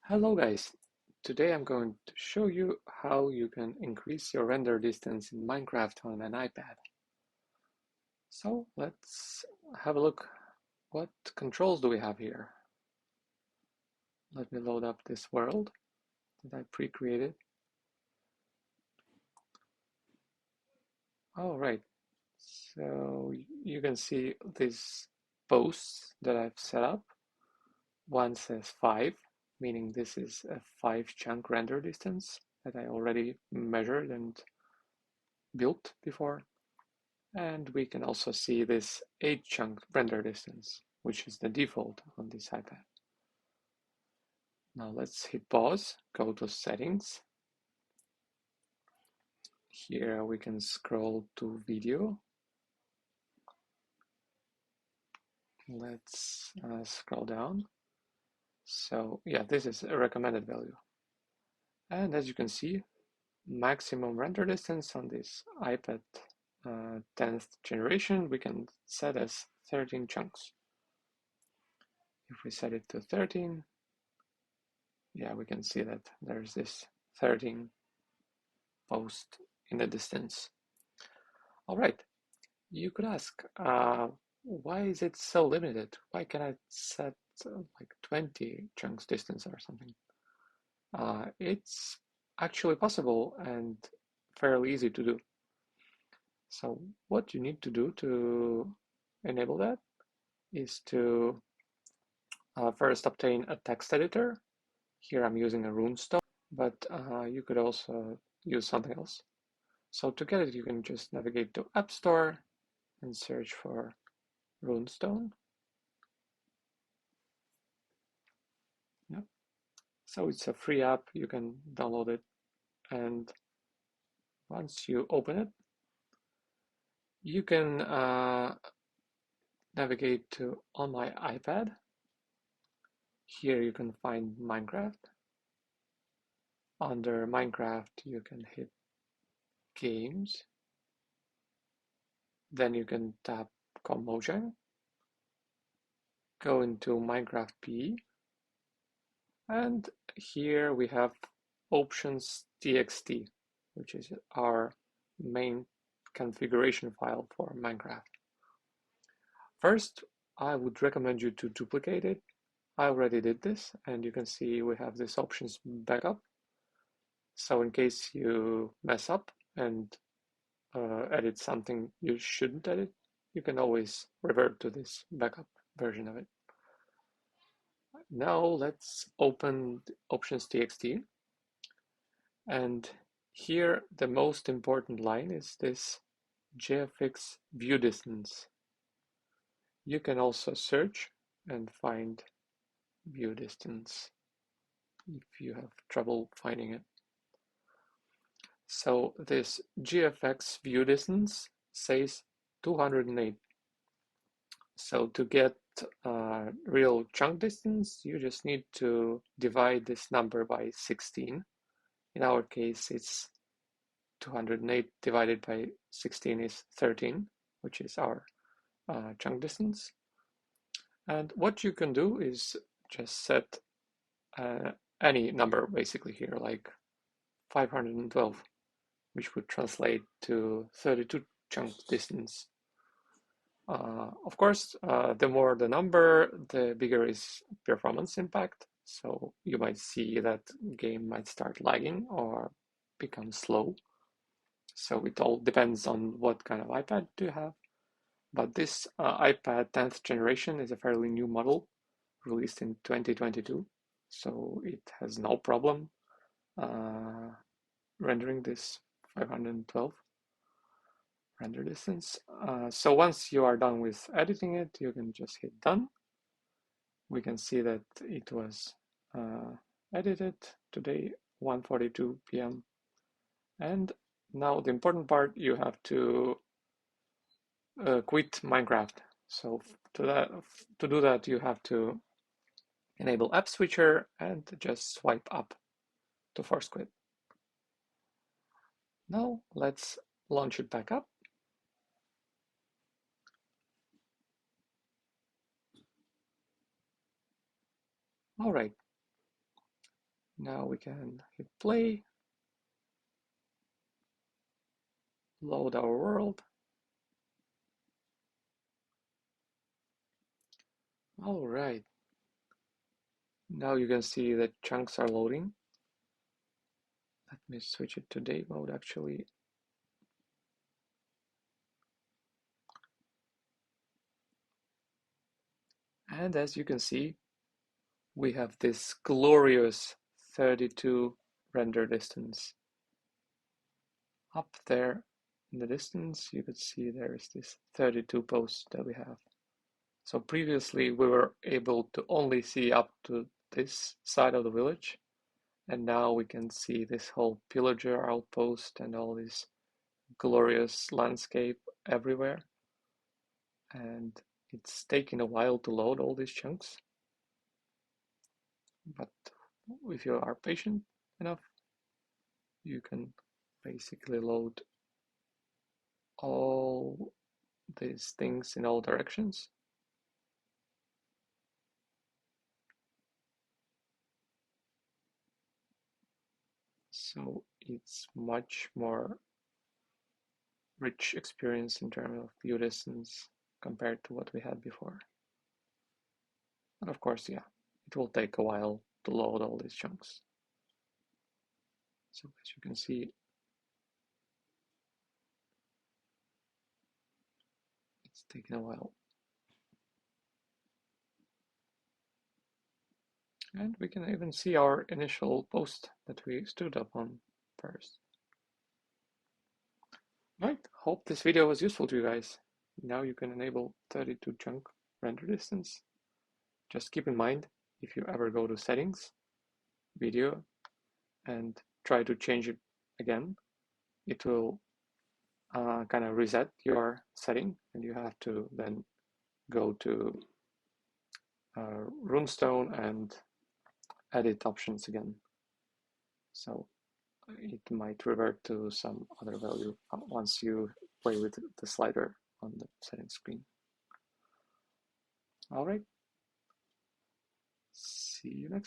Hello guys, today I'm going to show you how you can increase your render distance in Minecraft on an iPad. So let's have a look. What controls do we have here? Let me load up this world that I pre-created. All right, so you can see these posts that I've set up. One says 5, meaning this is a 5 chunk render distance that I already measured and built before. And we can also see this 8 chunk render distance, which is the default on this iPad. Now let's hit pause, go to settings. Here we can scroll to video. Let's scroll down. So yeah, this is a recommended value. And as you can see, maximum render distance on this iPad 10th generation, we can set as 13 chunks. If we set it to 13, yeah, we can see that there's this 13 post in the distance. All right, you could ask, why is it so limited? Why can I set like 20 chunks distance or something? It's actually possible and fairly easy to do. So what you need to do to enable that is to first obtain a text editor. Here I'm using a Runestone, but you could also use something else. So to get it, you can just navigate to App Store and search for Runestone. Yep. So it's a free app, you can download it, and once you open it, you can navigate to on my iPad. Here you can find Minecraft. Under Minecraft, you can hit Games. Then you can tap Mojang. Go into Minecraft PE. And here we have options.txt, which is our main configuration file for Minecraft. First, I would recommend you to duplicate it. I already did this, and you can see we have this options backup. So in case you mess up and edit something you shouldn't edit, you can always revert to this backup version of it. Now let's open options.txt. And here the most important line is this JFX view distance. You can also search and find view distance if you have trouble finding it. So this GFX view distance says 208. So to get real chunk distance, you just need to divide this number by 16. In our case, it's 208 divided by 16 is 13, which is our chunk distance. And what you can do is just set any number basically here, like 512, which would translate to 32 chunk distance. Of course, the more the number, the bigger is performance impact. So you might see that game might start lagging or become slow. So it all depends on what kind of iPad do you have. But this iPad 10th generation is a fairly new model, released in 2022. So it has no problem rendering this 512 render distance. So once you are done with editing it, you can just hit done. We can see that it was edited today, 1:42 p.m. And now the important part, you have to quit Minecraft. So to do that, you have to enable App Switcher and just swipe up to force quit. Now let's launch it back up. All right. Now we can hit play, load our world. All right. Now you can see that chunks are loading. Let me switch it to day mode actually. And as you can see, we have this glorious 32 render distance. Up there in the distance, you could see there is this 32 posts that we have. So previously we were able to only see up to this side of the village. And now we can see this whole pillager outpost and all this glorious landscape everywhere. And it's taking a while to load all these chunks. But if you are patient enough, you can basically load all these things in all directions. So it's much more rich experience in terms of view distance compared to what we had before. And of course, yeah, it will take a while to load all these chunks. So as you can see, it's taking a while. And we can even see our initial post that we stood up on first. Right, hope this video was useful to you guys. Now you can enable 32 chunk render distance. Just keep in mind, if you ever go to settings, video, and try to change it again, it will kind of reset your setting, and you have to then go to Runestone and edit options again. So it might revert to some other value once you play with the slider on the settings screen. All right. See you next time.